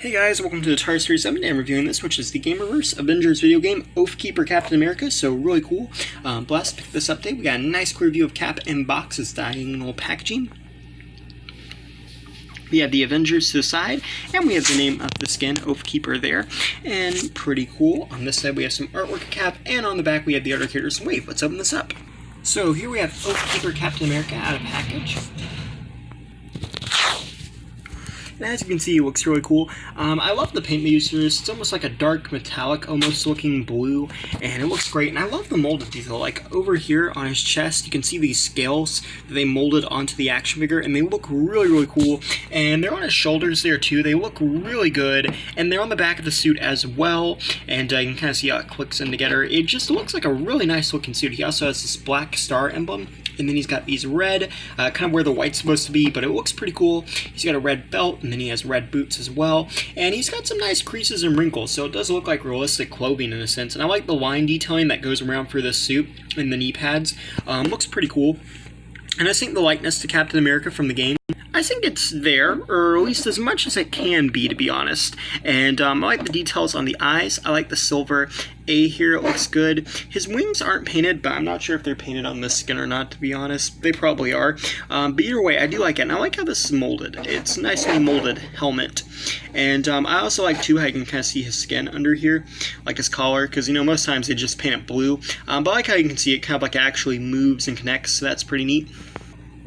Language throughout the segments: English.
Hey guys, welcome to the Tar Series 7, and I'm reviewing this, which is the Gamerverse Avengers video game, Oathkeeper Captain America, so really cool. Blessed to pick this update. We got a nice clear view of Cap and box's diagonal packaging. We have the Avengers to the side, and we have the name of the skin, Oathkeeper, there. And pretty cool. On this side we have some artwork of Cap, and on the back we have the other characters. Wait, let's open this up. So here we have Oathkeeper Captain America out of package. And as you can see, it looks really cool. I love the paint they used for this. It's almost like a dark metallic almost looking blue, and it looks great. And I love the molded detail. Like over here on his chest, you can see these scales that they molded onto the action figure, and they look really, really cool. And they're on his shoulders there too. They look really good, and they're on the back of the suit as well. And you can kind of see how it clicks in together. It just looks like a really nice looking suit. He also has this black star emblem. And then he's got these red, kind of where the white's supposed to be, but it looks pretty cool. He's got a red belt, and then he has red boots as well. And he's got some nice creases and wrinkles, so it does look like realistic clothing in a sense. And I like the line detailing that goes around for this suit and the knee pads. Looks pretty cool. And I think the likeness to Captain America from the game, I think it's there, or at least as much as it can be, to be honest. And I like the details on the eyes. I like the silver A here. It looks good. His wings aren't painted, but I'm not sure if they're painted on this skin or not, to be honest. They probably are. But either way, I do like it. And I like how this is molded. It's a nicely molded helmet. And I also like, too, how you can kind of see his skin under here, like his collar, because, you know, most times they just paint it blue. But I like how you can see it kind of like actually moves and connects, so that's pretty neat.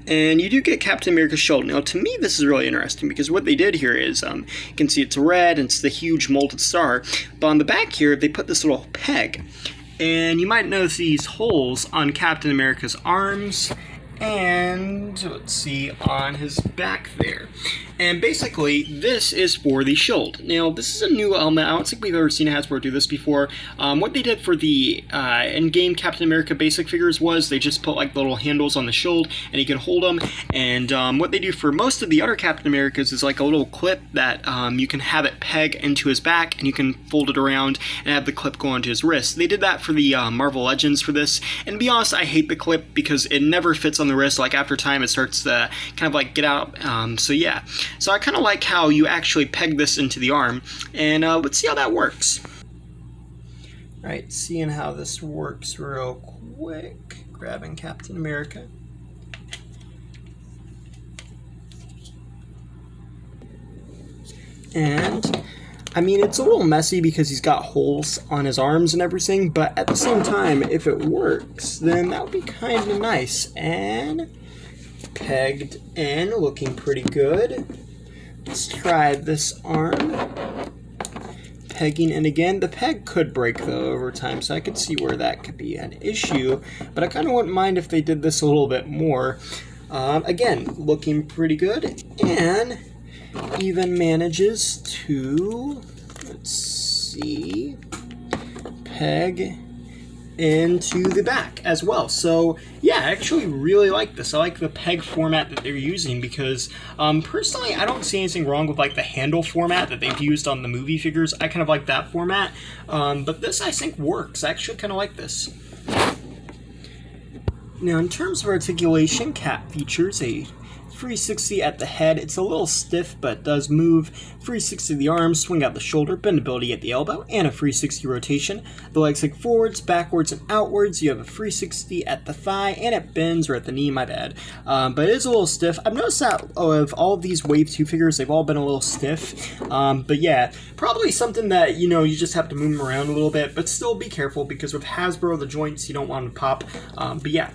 And you do get Captain America's shield. Now, to me, this is really interesting because what they did here is, you can see it's red and it's the huge molded star. But on the back here, they put this little peg. And you might notice these holes on Captain America's arms and, let's see, on his back there. And basically, this is for the shield. Now, this is a new element. I don't think we've ever seen Hasbro do this before. What they did for the in-game Captain America basic figures was they just put like little handles on the shield, and he could hold them. And what they do for most of the other Captain Americas is like a little clip that you can have it peg into his back, and you can fold it around and have the clip go onto his wrist. They did that for the Marvel Legends for this. And to be honest, I hate the clip because it never fits on the wrist. Like after time, it starts to kind of like get out. So yeah. So I kind of like how you actually peg this into the arm, and let's see how that works. Alright, seeing how this works real quick. Grabbing Captain America. And, I mean, it's a little messy because he's got holes on his arms and everything, but at the same time, if it works, then that would be kind of nice. And pegged in, looking pretty good. Let's try this arm. Pegging in again. The peg could break though over time, so I could see where that could be an issue, but I kind of wouldn't mind if they did this a little bit more. Again, looking pretty good, and even manages to, let's see, peg into the back as well. So yeah, I actually really like this. I like the peg format that they're using because personally I don't see anything wrong with like the handle format that they've used on the movie figures. I kind of like that format, but this I think works. I actually kind of like this. Now in terms of articulation, Cap features a 360 at the head. It's a little stiff, but does move. 360 the arms, swing out the shoulder, bendability at the elbow, and a 360 rotation. The legs like forwards, backwards, and outwards. You have a 360 at the thigh, and it bends, or at the knee, my bad. But it is a little stiff. I've noticed that of all of these Wave 2 figures, they've all been a little stiff. But yeah, probably something that, you know, you just have to move them around a little bit, but still be careful, because with Hasbro, the joints, you don't want them to pop. But yeah.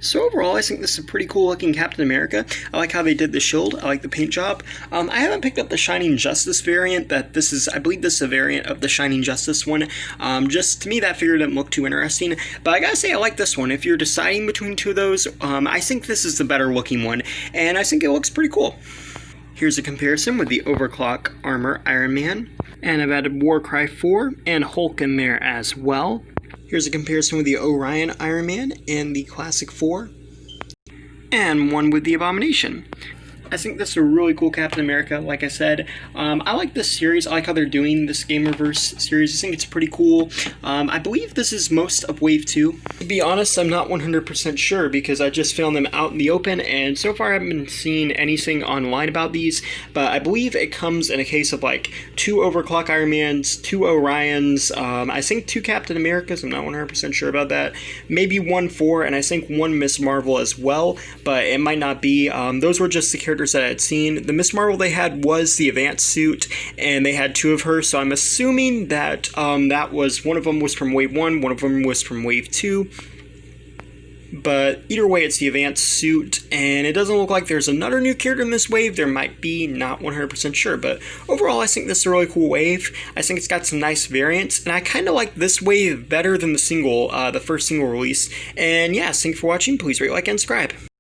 So overall, I think this is a pretty cool looking Captain America. I like how they did the shield. I like the paint job. I haven't picked up the Shining Justice variant. I believe this is a variant of the Shining Justice one. Just to me, that figure didn't look too interesting. But I gotta say, I like this one. If you're deciding between two of those, I think this is the better looking one. And I think it looks pretty cool. Here's a comparison with the Overclock Armor Iron Man. And I've added Warcry 4 and Hulk in there as well. Here's a comparison with the Orion Iron Man and the Classic 4, and one with the Abomination. I think this is a really cool Captain America, like I said. I like this series. I like how they're doing this Gamerverse series. I think it's pretty cool. I believe this is most of Wave 2. To be honest, I'm not 100% sure because I just found them out in the open, and so far I haven't been seeing anything online about these, but I believe it comes in a case of like 2 Overclock Iron Mans, 2 Orions, I think 2 Captain Americas, I'm not 100% sure about that, maybe 1 4, and I think 1 Miss Marvel as well, but it might not be. Those were just the characters that I had seen. The Miss Marvel they had was the advanced suit, and they had 2 of her, so I'm assuming that that was, one of them was from Wave 1, one of them was from Wave 2, but either way it's the advanced suit, and it doesn't look like there's another new character in this wave. There might be, not 100% sure, but overall I think this is a really cool wave. I think it's got some nice variants, and I kind of like this wave better than the first single release. And yeah, thanks for watching. Please rate, like, and subscribe.